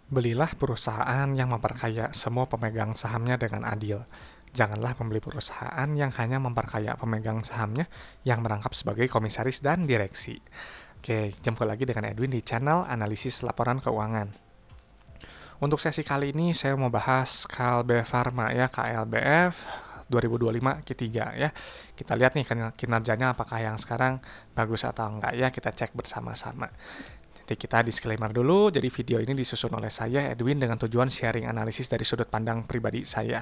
Belilah perusahaan yang memperkaya semua pemegang sahamnya dengan adil. Janganlah membeli perusahaan yang hanya memperkaya pemegang sahamnya yang merangkap sebagai komisaris dan direksi. Oke, jumpa lagi dengan Edwin di channel Analisis Laporan Keuangan. Untuk sesi kali ini saya mau bahas KLB Pharma ya, KLBF 2025 Q3 ya. Kita lihat nih kinerjanya apakah yang sekarang bagus atau enggak ya, kita cek bersama-sama. Jadi kita disclaimer dulu, jadi video ini disusun oleh saya, Edwin, dengan tujuan sharing analisis dari sudut pandang pribadi saya.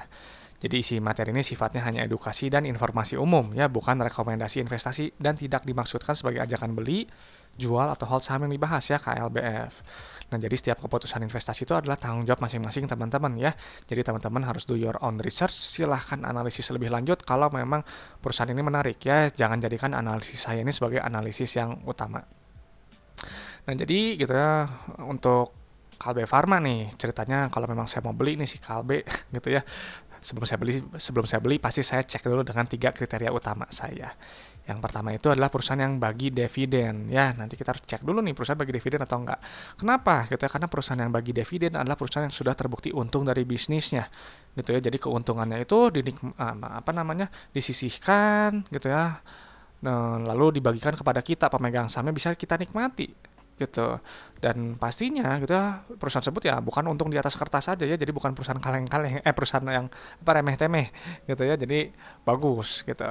Jadi isi materi ini sifatnya hanya edukasi dan informasi umum, ya, bukan rekomendasi investasi dan tidak dimaksudkan sebagai ajakan beli, jual, atau hold saham yang dibahas ya, KLBF. Nah, jadi setiap keputusan investasi itu adalah tanggung jawab masing-masing teman-teman ya. Jadi teman-teman harus do your own research, silahkan analisis lebih lanjut kalau memang perusahaan ini menarik ya. Jangan jadikan analisis saya ini sebagai analisis yang utama. Nah, jadi gitu ya, untuk Kalbe Pharma nih ceritanya, kalau memang saya mau beli nih si Kalbe gitu ya. Sebelum saya beli pasti saya cek dulu dengan 3 kriteria utama saya. Yang pertama itu adalah perusahaan yang bagi dividen ya. Nanti kita harus cek dulu nih perusahaan bagi dividen atau enggak. Kenapa? Gitu ya, karena perusahaan yang bagi dividen adalah perusahaan yang sudah terbukti untung dari bisnisnya. Gitu ya. Jadi keuntungannya itu disisihkan gitu ya. Nah, lalu dibagikan kepada kita pemegang sahamnya, bisa kita nikmati gitu. Dan pastinya gitu ya, perusahaan tersebut ya bukan untung di atas kertas saja ya, jadi bukan perusahaan kaleng-kaleng, perusahaan yang remeh-temeh gitu ya, jadi bagus gitu.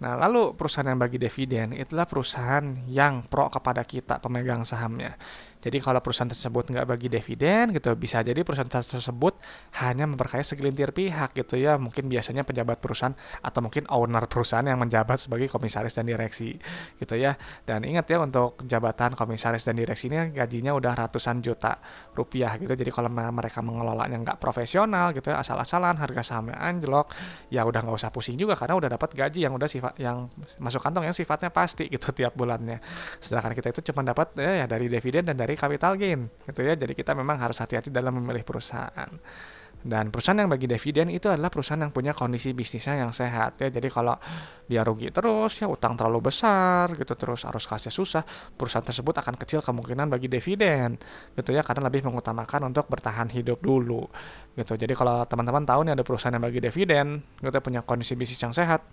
Nah, lalu perusahaan yang bagi dividen itulah perusahaan yang pro kepada kita pemegang sahamnya. Jadi kalau perusahaan tersebut nggak bagi dividen gitu, bisa jadi perusahaan tersebut hanya memperkaya segelintir pihak gitu ya, mungkin biasanya pejabat perusahaan atau mungkin owner perusahaan yang menjabat sebagai komisaris dan direksi gitu ya. Dan ingat ya, untuk jabatan komisaris dan direksi ini gajinya udah ratusan juta rupiah gitu. Jadi kalau mereka mengelolanya nggak profesional gitu ya, asal-asalan, harga sahamnya anjlok, ya udah nggak usah pusing juga karena udah dapat gaji yang udah yang masuk kantong yang sifatnya pasti gitu tiap bulannya. Sedangkan kita itu cuma dapat ya dari dividen dan dari capital gain gitu ya. Jadi kita memang harus hati-hati dalam memilih perusahaan. Dan perusahaan yang bagi dividen itu adalah perusahaan yang punya kondisi bisnisnya yang sehat ya. Jadi kalau dia rugi terus ya, utang terlalu besar gitu, terus arus kasnya susah, perusahaan tersebut akan kecil kemungkinan bagi dividen gitu ya, karena lebih mengutamakan untuk bertahan hidup dulu gitu. Jadi kalau teman-teman tahu nih ada perusahaan yang bagi dividen gitu, punya kondisi bisnis yang sehat,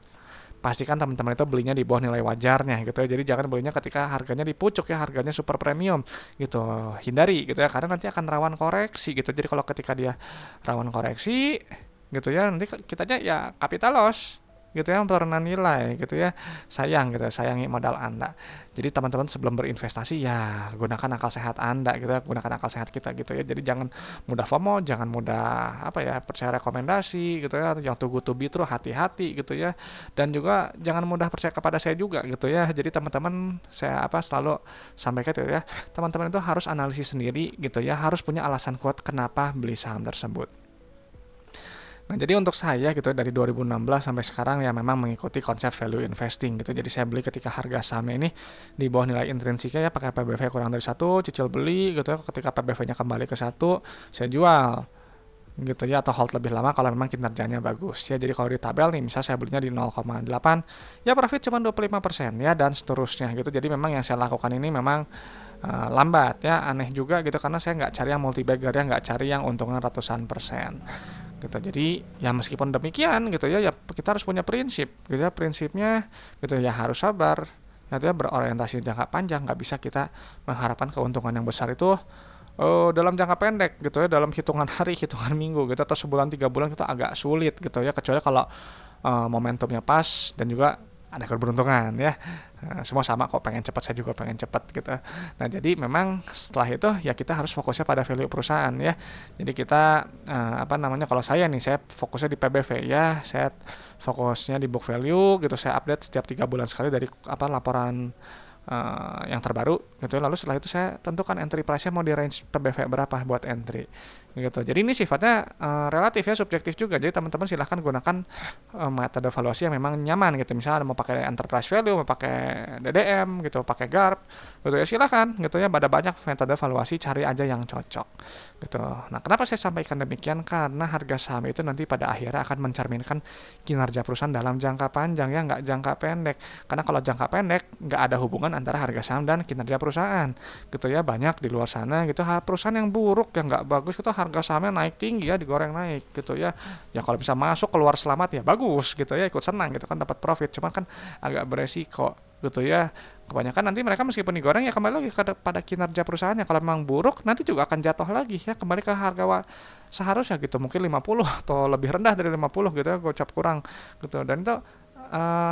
pastikan teman-teman itu belinya di bawah nilai wajarnya gitu ya. Jadi jangan belinya ketika harganya di pucuk ya, harganya super premium gitu. Hindari gitu ya, karena nanti akan rawan koreksi gitu. Jadi kalau ketika dia rawan koreksi gitu ya, nanti kitanya ya capital loss gitu ya, penurunan nilai gitu ya. Sayang gitu ya, sayangi modal Anda. Jadi teman-teman sebelum berinvestasi ya gunakan akal sehat Anda gitu ya, gunakan akal sehat kita gitu ya. Jadi jangan mudah FOMO, jangan mudah percaya rekomendasi gitu ya, yang too good to be true, hati-hati gitu ya. Dan juga jangan mudah percaya kepada saya juga gitu ya. Jadi teman-teman saya selalu sampaikan gitu ya, teman-teman itu harus analisis sendiri gitu ya, harus punya alasan kuat kenapa beli saham tersebut. Nah, jadi untuk saya gitu dari 2016 sampai sekarang ya memang mengikuti konsep value investing gitu. Jadi saya beli ketika harga sahamnya ini di bawah nilai intrinsiknya ya, pakai PBV kurang dari 1, cicil beli gitu ya. Ketika PBV-nya kembali ke 1, saya jual gitu ya, atau hold lebih lama kalau memang kinerjanya bagus ya. Jadi kalau di tabel nih, misal saya belinya di 0,8 ya, profit cuma 25% ya, dan seterusnya gitu. Jadi memang yang saya lakukan ini memang lambat ya, aneh juga gitu, karena saya nggak cari yang multi bagger ya, nggak cari yang untungan ratusan persen gitu. Jadi ya meskipun demikian gitu ya, ya kita harus punya prinsip gitu ya. Prinsipnya gitu ya, harus sabar gitu ya, berorientasi jangka panjang. Nggak bisa kita mengharapkan keuntungan yang besar itu dalam jangka pendek gitu ya, dalam hitungan hari, hitungan minggu gitu, atau sebulan 3 bulan, itu agak sulit gitu ya, kecuali kalau momentumnya pas dan juga ada keberuntungan ya. Semua sama kok, pengen cepat, saya juga pengen cepat gitu. Nah, jadi memang setelah itu ya kita harus fokusnya pada value perusahaan ya. Jadi kita kalau saya nih, saya fokusnya di PBV ya, saya fokusnya di book value gitu. Saya update setiap 3 bulan sekali dari laporan yang terbaru gitu. Lalu setelah itu saya tentukan entry price-nya mau di range PBV berapa buat entry gitu. Jadi ini sifatnya relatif ya, subjektif juga. Jadi teman-teman silahkan gunakan metode valuasi yang memang nyaman gitu. Misalnya mau pakai enterprise value, mau pakai DDM gitu, pakai GARP gitu ya, silahkan gitu ya. Ada banyak metode valuasi, cari aja yang cocok gitu. Nah, kenapa saya sampaikan demikian? Karena harga saham itu nanti pada akhirnya akan mencerminkan kinerja perusahaan dalam jangka panjang ya, nggak jangka pendek. Karena kalau jangka pendek nggak ada hubungan antara harga saham dan kinerja perusahaan gitu ya. Banyak di luar sana gitu perusahaan yang buruk, yang nggak bagus gitu, harga sahamnya naik tinggi ya, digoreng naik gitu ya. Ya kalau bisa masuk keluar selamat ya bagus gitu ya, ikut senang gitu kan, dapat profit. Cuman kan agak beresiko gitu ya. Kebanyakan nanti mereka meskipun digoreng ya kembali lagi pada kinerja perusahaannya. Kalau memang buruk nanti juga akan jatuh lagi ya, kembali ke harga seharusnya gitu, mungkin 50 atau lebih rendah dari 50 gitu ya, gocap kurang gitu. Dan itu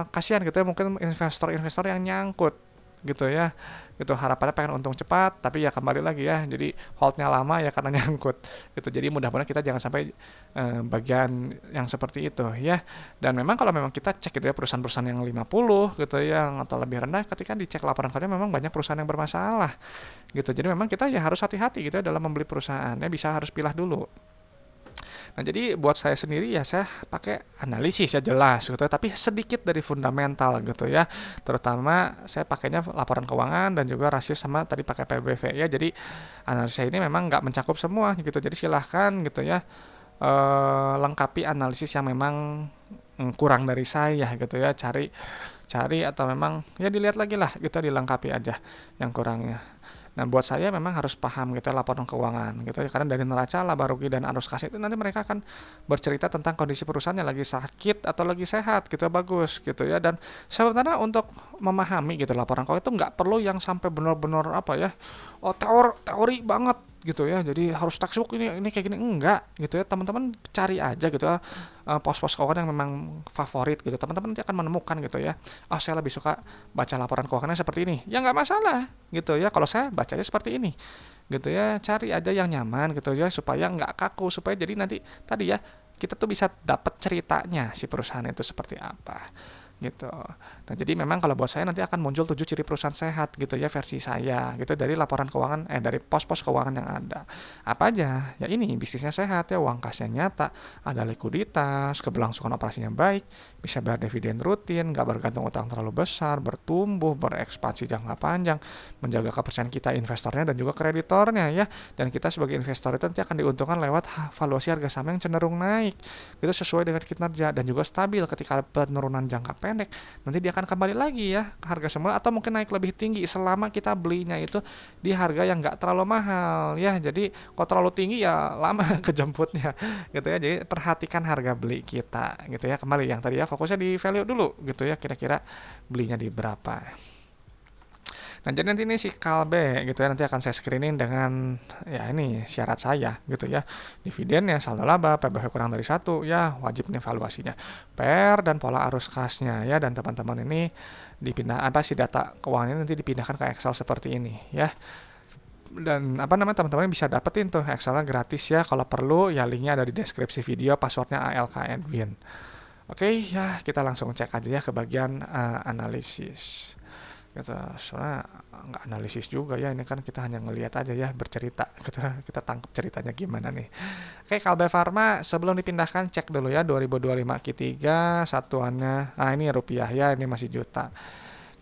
kasihan gitu ya, mungkin investor-investor yang nyangkut gitu ya, gitu harapannya pengen untung cepat, tapi ya kembali lagi ya, jadi holdnya lama ya karena nyangkut gitu. Jadi mudah-mudahan kita jangan sampai bagian yang seperti itu ya. Dan memang kalau memang kita cek gitu ya, perusahaan-perusahaan yang 50 gitu ya atau lebih rendah, ketika dicek laporan keuangan memang banyak perusahaan yang bermasalah gitu. Jadi memang kita ya harus hati-hati gitu ya dalam membeli perusahaan ya, bisa harus pilah dulu. Nah, jadi buat saya sendiri ya saya pakai analisis ya, jelas gitu ya, tapi sedikit dari fundamental gitu ya. Terutama saya pakainya laporan keuangan dan juga rasio, sama tadi pakai PBV ya. Jadi analisis ini memang nggak mencakup semua gitu. Jadi silahkan gitu ya, lengkapi analisis yang memang kurang dari saya gitu ya. Cari cari atau memang ya dilihat lagi lah gitu, dilengkapi aja yang kurangnya. Nah, buat saya memang harus paham gitu ya laporan keuangan gitu ya, karena dari neraca, laba rugi dan arus kas itu nanti mereka akan bercerita tentang kondisi perusahaannya lagi sakit atau lagi sehat gitu ya, bagus gitu ya. Dan sebenarnya untuk memahami gitu laporan keuangan itu nggak perlu yang sampai benar-benar apa ya, teori banget gitu ya, jadi harus textbook ini kayak gini, enggak gitu ya. Teman-teman cari aja gitu ya, pos-pos keuangan yang memang favorit gitu, teman-teman nanti akan menemukan gitu ya. Oh, saya lebih suka baca laporan keuangannya seperti ini, ya nggak masalah gitu ya. Kalau saya bacanya seperti ini gitu ya, cari aja yang nyaman gitu ya, supaya nggak kaku, supaya jadi nanti tadi ya, kita tuh bisa dapat ceritanya si perusahaan itu seperti apa gitu. Nah, jadi memang kalau buat saya nanti akan muncul 7 ciri perusahaan sehat gitu ya, versi saya gitu, dari laporan keuangan dari pos-pos keuangan yang ada. Apa aja? Ya ini, bisnisnya sehat ya, uang kasnya nyata, ada likuiditas, keberlangsungan operasinya baik, bisa bayar dividen rutin, nggak bergantung utang terlalu besar, bertumbuh, berekspansi jangka panjang, menjaga kepercayaan kita investornya dan juga kreditornya ya. Dan kita sebagai investor itu nanti akan diuntungkan lewat valuasi harga saham yang cenderung naik. Itu sesuai dengan kinerja dan juga stabil ketika penurunan jangka pendek. Nanti dia akan kembali lagi ya ke harga semula atau mungkin naik lebih tinggi selama kita belinya itu di harga yang nggak terlalu mahal ya. Jadi kalau terlalu tinggi ya lama kejemputnya gitu ya. Jadi perhatikan harga beli kita gitu ya. Kembali yang tadi ya, fokusnya di value dulu gitu ya, kira-kira belinya di berapa. Nah, jadi nanti ini si Kalbe gitu ya, nanti akan saya screening dengan ya ini syarat saya gitu ya. Dividennya, saldo laba, PBV kurang dari 1 ya, wajib nih valuasinya. PR dan pola arus kasnya ya, dan teman-teman ini dipindah apa sih, data keuangannya nanti dipindahkan ke Excel seperti ini ya. Dan apa namanya, teman-teman bisa dapetin tuh Excelnya gratis ya. Kalau perlu ya linknya ada di deskripsi video, passwordnya ALK Edwin. Oke ya, kita langsung cek aja ya ke bagian analisis. Soalnya nggak analisis juga ya, ini kan kita hanya ngelihat aja ya, bercerita kita tangkap ceritanya gimana nih. Oke, Kalbe Farma sebelum dipindahkan cek dulu ya 2025 Q3 satuannya. Nah, ini rupiah ya, ini masih juta.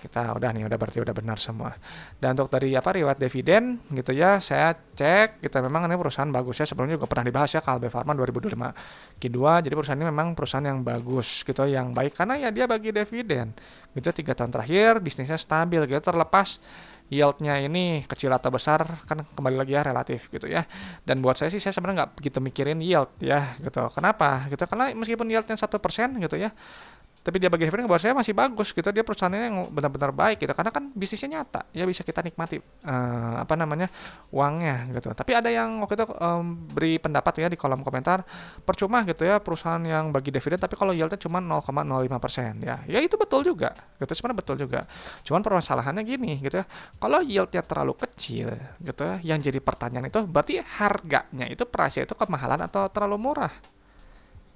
Kita udah nih, udah berarti udah benar semua. Dan untuk dari riwayat dividen gitu ya, saya cek kita memang ini perusahaan bagus ya. Sebelumnya juga pernah dibahas ya, Kalbe Farma 2025 Q2. Jadi perusahaan ini memang perusahaan yang bagus gitu, yang baik karena ya dia bagi dividen gitu. 3 tahun terakhir bisnisnya stabil gitu, terlepas yieldnya ini kecil atau besar kan kembali lagi ya relatif gitu ya. Dan buat saya sih, saya sebenarnya nggak begitu mikirin yield ya gitu. Kenapa gitu? Karena meskipun yieldnya 1% gitu ya, tapi dia bagi dividen buat saya masih bagus gitu. Dia perusahaannya yang benar-benar baik gitu, karena kan bisnisnya nyata ya, bisa kita nikmati uangnya gitu. Tapi ada yang waktu itu beri pendapat ya di kolom komentar, percuma gitu ya perusahaan yang bagi dividen tapi kalau yieldnya cuma 0,05% ya itu betul juga gitu, sebenarnya betul juga. Cuman permasalahannya gini gitu ya, kalau yieldnya terlalu kecil gitu ya, yang jadi pertanyaan itu berarti harganya itu, price itu kemahalan atau terlalu murah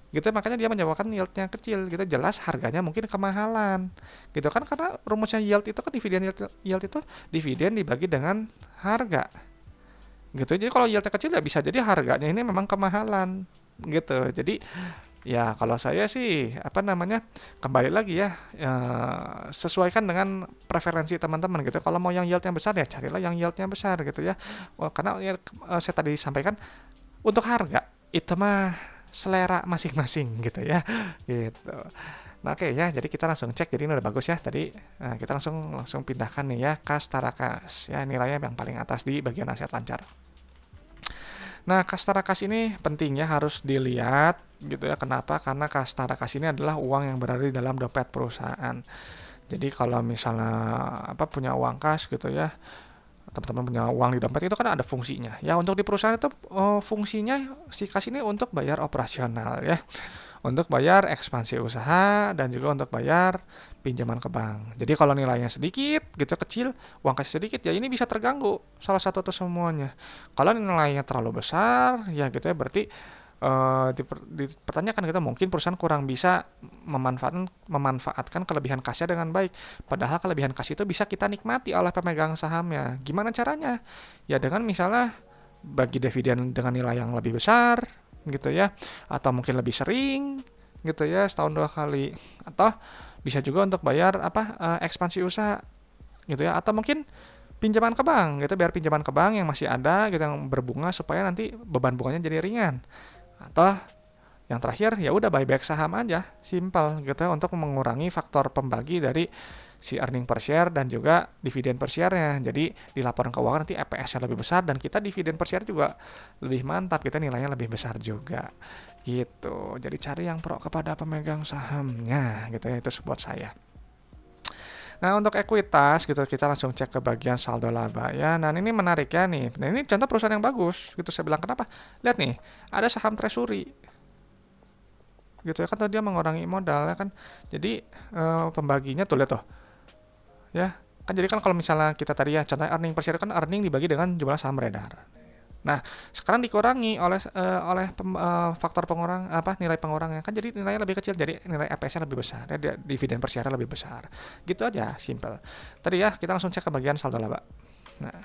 gitu. Makanya dia menjawabkan yieldnya kecil gitu, jelas harganya mungkin kemahalan gitu kan, karena rumusnya yield itu kan dividen, yield itu dividen dibagi dengan harga gitu. Jadi kalau yieldnya kecil ya bisa jadi harganya ini memang kemahalan gitu. Jadi ya kalau saya sih apa namanya, kembali lagi ya, sesuaikan dengan preferensi teman-teman gitu. Kalau mau yang yieldnya besar ya carilah yang yieldnya besar gitu ya. Wah, karena ya, saya tadi sampaikan untuk harga itu mah selera masing-masing gitu ya, gitu. Nah, oke ya, jadi kita langsung cek. Jadi ini udah bagus ya tadi. Nah, kita langsung langsung pindahkan nih ya kas Tarakas ya, nilainya yang paling atas di bagian aset lancar. Nah, kas Tarakas ini penting ya, harus dilihat gitu ya. Kenapa? Karena kas Tarakas ini adalah uang yang berada di dalam dompet perusahaan. Jadi kalau misalnya apa punya uang kas gitu ya, teman-teman punya uang di dompet itu kan ada fungsinya. Ya untuk di perusahaan itu fungsinya si kas ini untuk bayar operasional ya, untuk bayar ekspansi usaha dan juga untuk bayar pinjaman ke bank. Jadi kalau nilainya sedikit gitu kecil, uang kas sedikit ya ini bisa terganggu salah satu atau semuanya. Kalau nilainya terlalu besar ya gitu ya, berarti dipertanyakan gitu, mungkin perusahaan kurang bisa memanfaatkan kelebihan kasnya dengan baik. Padahal kelebihan kas itu bisa kita nikmati oleh pemegang sahamnya. Gimana caranya? Ya dengan misalnya bagi dividen dengan nilai yang lebih besar gitu ya, atau mungkin lebih sering gitu ya, setahun 2 kali, atau bisa juga untuk bayar apa ekspansi usaha gitu ya, atau mungkin pinjaman ke bank gitu, biar pinjaman ke bank yang masih ada gitu yang berbunga supaya nanti beban bunganya jadi ringan. Atau yang terakhir ya udah buyback saham aja, simple gitu ya, untuk mengurangi faktor pembagi dari si earning per share dan juga dividen per share-nya. Jadi di laporan keuangan nanti EPS-nya lebih besar dan kita dividen per share juga lebih mantap, kita nilainya lebih besar juga. Gitu. Jadi cari yang pro kepada pemegang sahamnya gitu ya, itu buat saya. Nah, untuk ekuitas gitu kita langsung cek ke bagian saldo laba ya. Nah, ini menarik ya nih. Nah, ini contoh perusahaan yang bagus gitu, saya bilang kenapa? Lihat nih, ada saham treasury gitu ya kan, tuh dia mengurangi modal ya kan. Jadi pembaginya tuh lihat tuh ya. Kan jadi kan kalau misalnya kita tadi ya contoh earning per share kan, earning dibagi dengan jumlah saham beredar. Nah, sekarang dikurangi oleh faktor pengurang apa nilai pengurangnya kan, jadi nilainya lebih kecil, jadi nilai EPS-nya lebih besar, ya, dividen per share lebih besar. Gitu aja, simple. Tadi ya kita langsung cek ke bagian saldo laba. Nah,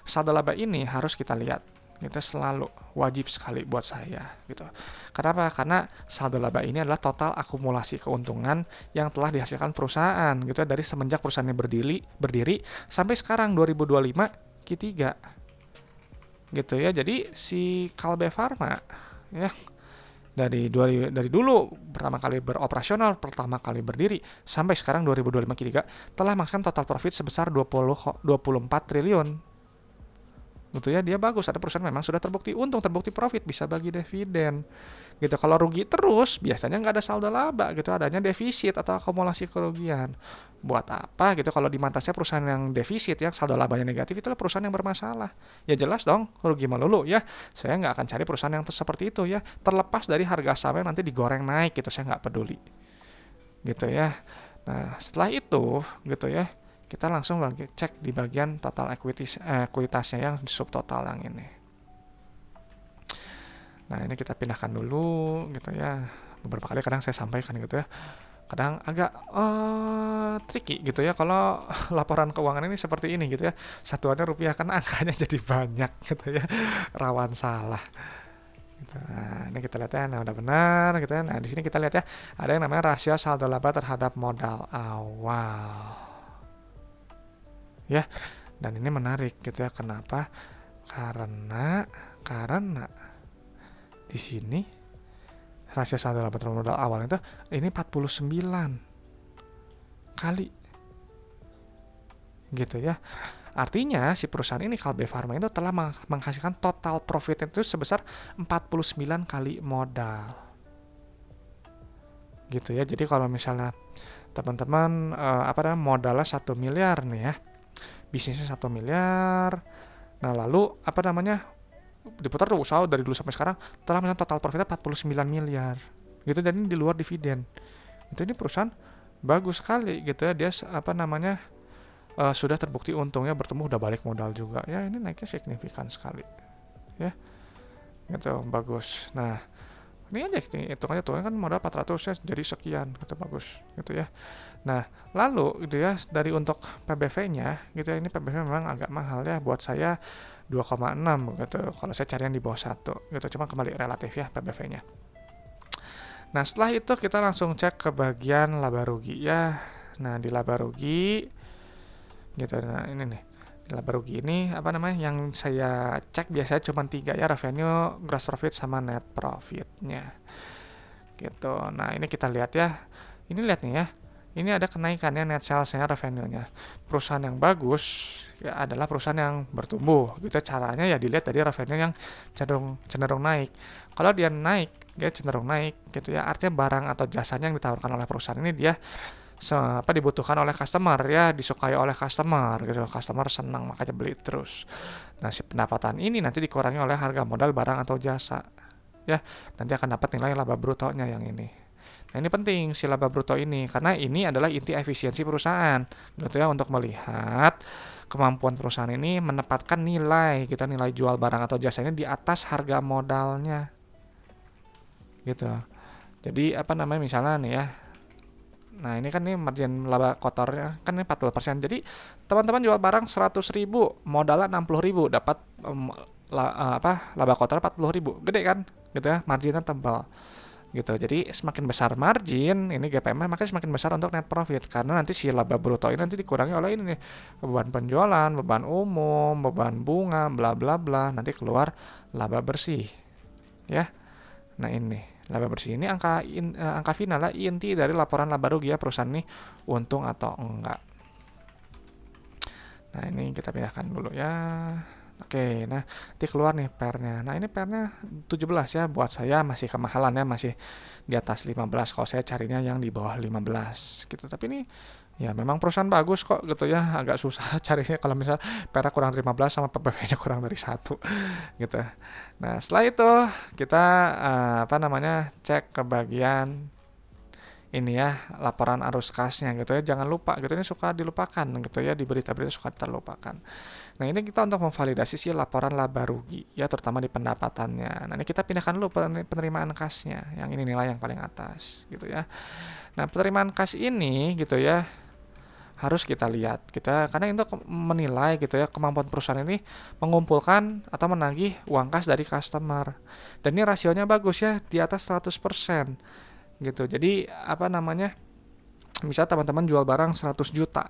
saldo laba ini harus kita lihat. Itu selalu wajib sekali buat saya gitu. Kenapa? Karena saldo laba ini adalah total akumulasi keuntungan yang telah dihasilkan perusahaan gitu ya, dari semenjak perusahaannya berdiri sampai sekarang 2025 Q3 gitu ya. Jadi si Kalbe Farma ya dari dulu pertama kali beroperasional, pertama kali berdiri sampai sekarang 2025 Q3 telah menghasilkan total profit sebesar 24 triliun. Gitu ya, dia bagus, ada perusahaan memang sudah terbukti untung, terbukti profit, bisa bagi dividen gitu. Kalau rugi terus biasanya nggak ada saldo laba gitu, adanya defisit atau akumulasi kerugian. Buat apa gitu kalau di mata saya perusahaan yang defisit, yang saldo labanya negatif, itulah perusahaan yang bermasalah. Ya jelas dong rugi melulu ya, saya nggak akan cari perusahaan yang seperti itu ya, terlepas dari harga sahamnya nanti digoreng naik gitu, saya nggak peduli gitu ya. Nah setelah itu gitu ya, kita langsung cek di bagian total ekuitasnya yang subtotal yang ini. Nah ini kita pindahkan dulu gitu ya. Beberapa kali kadang saya sampaikan gitu ya, kadang agak tricky gitu ya kalau laporan keuangan ini seperti ini gitu ya, satuannya rupiah kan angkanya jadi banyak gitu ya, rawan salah gitu. Nah ini kita lihat ya, nah udah benar gitu ya. Nah di sini kita lihat ya, ada yang namanya rasio saldo laba terhadap modal awal ya. Dan ini menarik gitu ya, kenapa? Karena di sini rasio saldo laba terhadap modal awal itu ini 49 kali gitu ya. Artinya si perusahaan ini Kalbe Farma itu telah menghasilkan total profit itu sebesar 49 kali modal gitu ya. Jadi kalau misalnya teman-teman modalnya 1 miliar nih ya, bisnisnya 1 miliar, nah lalu diputar tuh usaha dari dulu sampai sekarang telah misalnya total profitnya 49 miliar gitu, dan ini di luar dividen itu, ini perusahaan bagus sekali gitu ya, dia sudah terbukti untungnya bertemu, udah balik modal juga ya, ini naiknya signifikan sekali ya gitu, bagus. Nah ini aja hitungannya tuh kan modal 400 ya, jadi sekian gitu, bagus gitu ya. Nah lalu gitu ya, dari untuk PBV nya gitu ya, ini PBV memang agak mahal ya buat saya. 2,6 gitu. Kalau saya cari yang di bawah 1 gitu. Cuma kembali relatif ya PBV-nya. Nah, setelah itu kita langsung cek ke bagian laba rugi ya. Nah, di laba rugi gitu. Nah, ini nih. Di laba rugi ini apa namanya? Yang saya cek biasanya cuma 3 ya, revenue, gross profit sama net profitnya. Gitu. Nah, ini kita lihat ya. Ini lihat nih ya. Ini ada kenaikannya net sales-nya, revenue-nya. Perusahaan yang bagus ya adalah perusahaan yang bertumbuh. Gitu caranya ya dilihat dari revenue yang cenderung naik. Kalau dia naik, dia cenderung naik gitu ya. Artinya barang atau jasanya yang ditawarkan oleh perusahaan ini dia dibutuhkan oleh customer ya, disukai oleh customer gitu. Customer senang makanya beli terus. Nah, si pendapatan ini nanti dikurangi oleh harga modal barang atau jasa. Ya, nanti akan dapat nilai laba brutonya yang ini. Nah, ini penting si laba bruto ini karena ini adalah inti efisiensi perusahaan gitu ya, untuk melihat kemampuan perusahaan ini menempatkan nilai gitu, nilai jual barang atau jasanya di atas harga modalnya gitu. Jadi apa namanya, misalnya nih ya. Nah, ini kan nih margin laba kotornya kan ini 40%. Jadi teman-teman jual barang 100.000, modalnya 60.000, dapat laba kotor 40.000. Gede kan? Gitu ya, marginnya tebal. Gitu. Jadi semakin besar margin ini GPM, maka semakin besar untuk net profit karena nanti si laba bruto ini nanti dikurangi oleh ini nih, beban penjualan, beban umum, beban bunga, bla bla bla, nanti keluar laba bersih ya. Nah, ini laba bersih ini angka final lah, inti dari laporan laba rugi ya perusahaan ini untung atau enggak. Nah, ini kita pindahkan dulu ya. Oke, nah nanti keluar nih pernya. Nah, ini pernya 17 ya, buat saya masih kemahalan ya, masih di atas 15 kalau saya carinya yang di bawah 15 gitu. Tapi ini ya memang perusahaan bagus kok gitu ya, agak susah carinya kalau misal pernya kurang 15 sama PBV-nya kurang dari 1 gitu. Nah, setelah itu kita cek ke bagian ini ya, laporan arus kasnya gitu ya. Jangan lupa gitu, ini suka dilupakan gitu ya, di berita-berita suka terlupakan. Nah, ini kita untuk memvalidasi si laporan laba rugi ya, terutama di pendapatannya. Nah, ini kita pindahkan dulu penerimaan kasnya, yang ini nilai yang paling atas gitu ya. Nah, penerimaan kas ini gitu ya harus kita lihat kita karena itu menilai gitu ya kemampuan perusahaan ini mengumpulkan atau menagih uang kas dari customer. Dan ini rasionya bagus ya, di atas 100% gitu. Jadi bisa teman-teman jual barang 100 juta.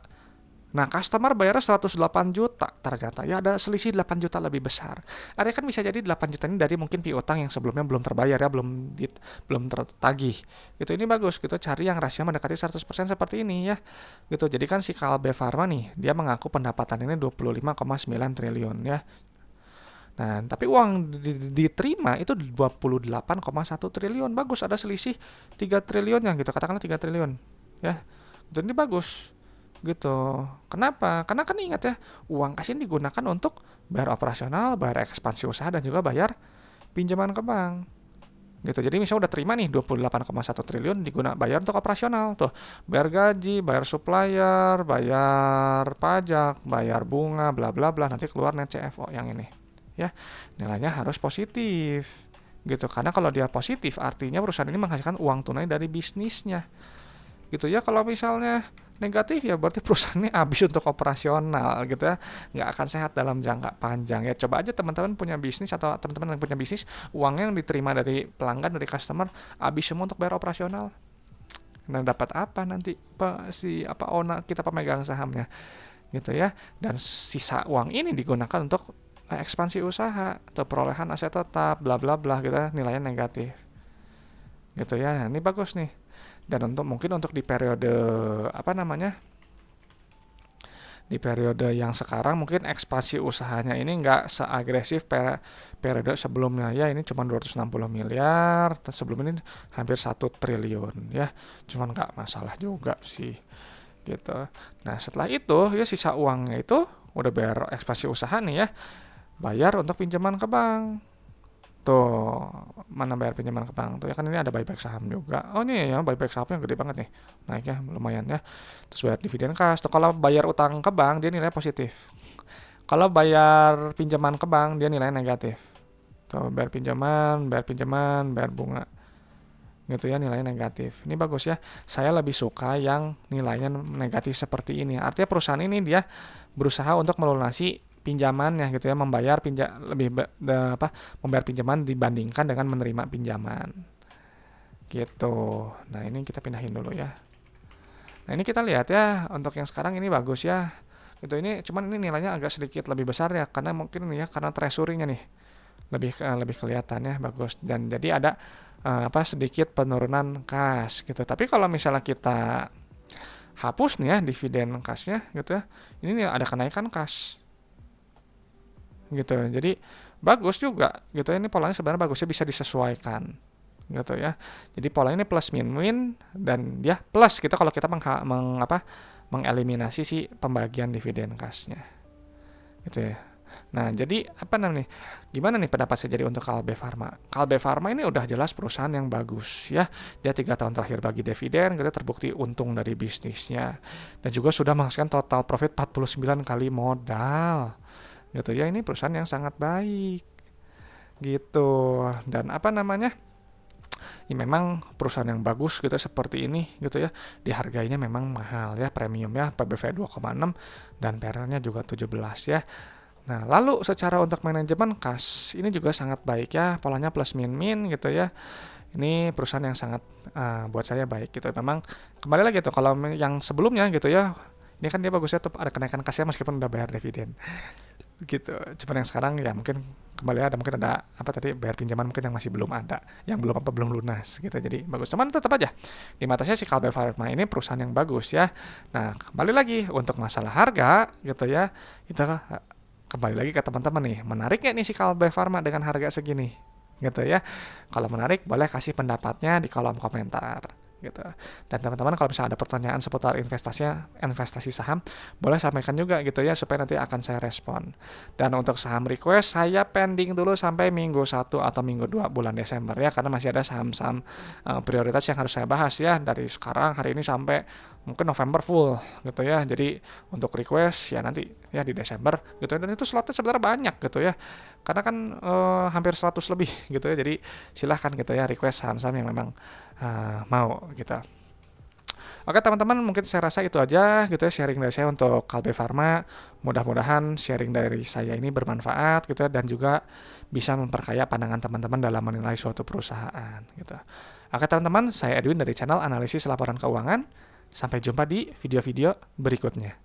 Nah, customer bayarnya 108 juta. Ternyata ya ada selisih 8 juta lebih besar. Artinya kan bisa jadi 8 juta ini dari mungkin piutang yang sebelumnya belum terbayar ya, belum tertagih. Gitu, ini bagus gitu, cari yang rasio mendekati 100% seperti ini ya. Gitu. Jadi kan si Kalbe Pharma nih, dia mengaku pendapatan ini 25,9 triliun ya. Nah, tapi uang diterima itu 28,1 triliun. Bagus, ada selisih 3 triliun yang gitu. Katakanlah 3 triliun. Ya. Itu ini bagus. Gitu. Kenapa? Karena kan ingat ya, uang kas ini digunakan untuk bayar operasional, bayar ekspansi usaha, dan juga bayar pinjaman ke bank. Gitu. Jadi misalnya udah terima nih 28,1 triliun bayar untuk operasional tuh. Bayar gaji, bayar supplier, bayar pajak, bayar bunga, bla bla bla, nanti keluar net CFO yang ini. Ya, nilainya harus positif gitu, karena kalau dia positif artinya perusahaan ini menghasilkan uang tunai dari bisnisnya gitu ya. Kalau misalnya negatif ya berarti perusahaan ini habis untuk operasional gitu ya, nggak akan sehat dalam jangka panjang ya. Coba aja teman-teman punya bisnis atau teman-teman yang punya bisnis, uangnya yang diterima dari pelanggan, dari customer, habis semua untuk bayar operasional. Nah, dapat apa nanti kita pemegang sahamnya gitu ya. Dan sisa uang ini digunakan untuk ekspansi usaha atau perolehan aset tetap, bla bla bla gitu ya, nilainya negatif gitu ya. Nah, ini bagus nih. Dan mungkin untuk di periode di periode yang sekarang mungkin ekspansi usahanya ini nggak seagresif periode sebelumnya ya. Ini cuma 260 miliar, sebelum ini hampir 1 triliun ya, cuman nggak masalah juga sih gitu. Nah, setelah itu ya sisa uangnya itu udah bayar ekspansi usaha nih ya, bayar untuk pinjaman ke bank. Tuh, mana bayar pinjaman ke bank tuh ya, kan ini ada buyback saham juga. Oh, ini ya buyback sahamnya gede banget nih. Naiknya lumayan ya. Terus bayar dividen kas. Tuh, kalau bayar utang ke bank dia nilai positif. Kalau bayar pinjaman ke bank dia nilai negatif. Tuh, bayar pinjaman, bayar bunga. Gitu ya, nilainya negatif. Ini bagus ya. Saya lebih suka yang nilainya negatif seperti ini. Artinya perusahaan ini dia berusaha untuk melunasi pinjamannya gitu ya, membayar pinjaman dibandingkan dengan menerima pinjaman gitu. Nah, ini kita pindahin dulu ya. Nah, ini kita lihat ya, untuk yang sekarang ini bagus ya. Gitu, ini cuman ini nilainya agak sedikit lebih besar ya, karena mungkin ini ya, karena treasury-nya nih lebih kelihatan ya, bagus. Dan jadi ada sedikit penurunan kas gitu. Tapi kalau misalnya kita hapus nih ya dividen kasnya gitu ya, ini nih ada kenaikan kas gitu. Jadi bagus juga gitu ya, ini polanya sebenarnya bagusnya bisa disesuaikan gitu ya. Jadi pola ini plus min dan dia plus gitu kalau kita mengeliminasi si pembagian dividen kasnya gitu ya. Nah, jadi apa namanya? Gimana nih pendapat saya jadi untuk Kalbe Farma? Kalbe Farma ini udah jelas perusahaan yang bagus ya. Dia 3 tahun terakhir bagi dividen, gitu terbukti untung dari bisnisnya. Dan juga sudah menghasilkan total profit 49 kali modal. Gitu ya, ini perusahaan yang sangat baik. Gitu. Dan apa namanya? Ya memang perusahaan yang bagus gitu seperti ini gitu ya, dihargainya memang mahal ya, premium ya, PBV 2,6 dan PER-nya juga 17 ya. Nah, lalu secara untuk manajemen kas ini juga sangat baik ya, polanya plus min gitu ya. Ini perusahaan yang sangat buat saya baik gitu. Memang kembali lagi tuh kalau yang sebelumnya gitu ya, ini kan dia bagusnya tuh ada kenaikan kasnya meskipun udah bayar dividen gitu. Cuman yang sekarang ya mungkin kembali mungkin ada bayar pinjaman mungkin yang masih belum ada, yang belum lunas gitu. Jadi bagus. Cuman tetap aja di mata saya si Kalbe Farma ini perusahaan yang bagus ya. Nah, kembali lagi untuk masalah harga gitu ya. Itu kembali lagi ke teman-teman nih, menarik nggak nih si Kalbe Farma dengan harga segini gitu ya. Kalau menarik boleh kasih pendapatnya di kolom komentar gitu. Dan teman-teman kalau misalnya ada pertanyaan seputar investasi saham, boleh sampaikan juga gitu ya, supaya nanti akan saya respon. Dan untuk saham request saya pending dulu sampai minggu 1 atau minggu 2 bulan Desember ya, karena masih ada saham-saham prioritas yang harus saya bahas ya, dari sekarang hari ini sampai mungkin November full gitu ya. Jadi untuk request ya nanti ya di Desember gitu ya. Dan itu slotnya sebenarnya banyak gitu ya, karena kan hampir 100 lebih gitu ya. Jadi silahkan gitu ya request saham-saham yang memang mau gitu. Oke teman-teman, mungkin saya rasa itu aja gitu ya sharing dari saya untuk Kalbe Farma. Mudah-mudahan sharing dari saya ini bermanfaat gitu ya, dan juga bisa memperkaya pandangan teman-teman dalam menilai suatu perusahaan gitu. Oke teman-teman, saya Edwin dari channel Analisis Laporan Keuangan. Sampai jumpa di video-video berikutnya.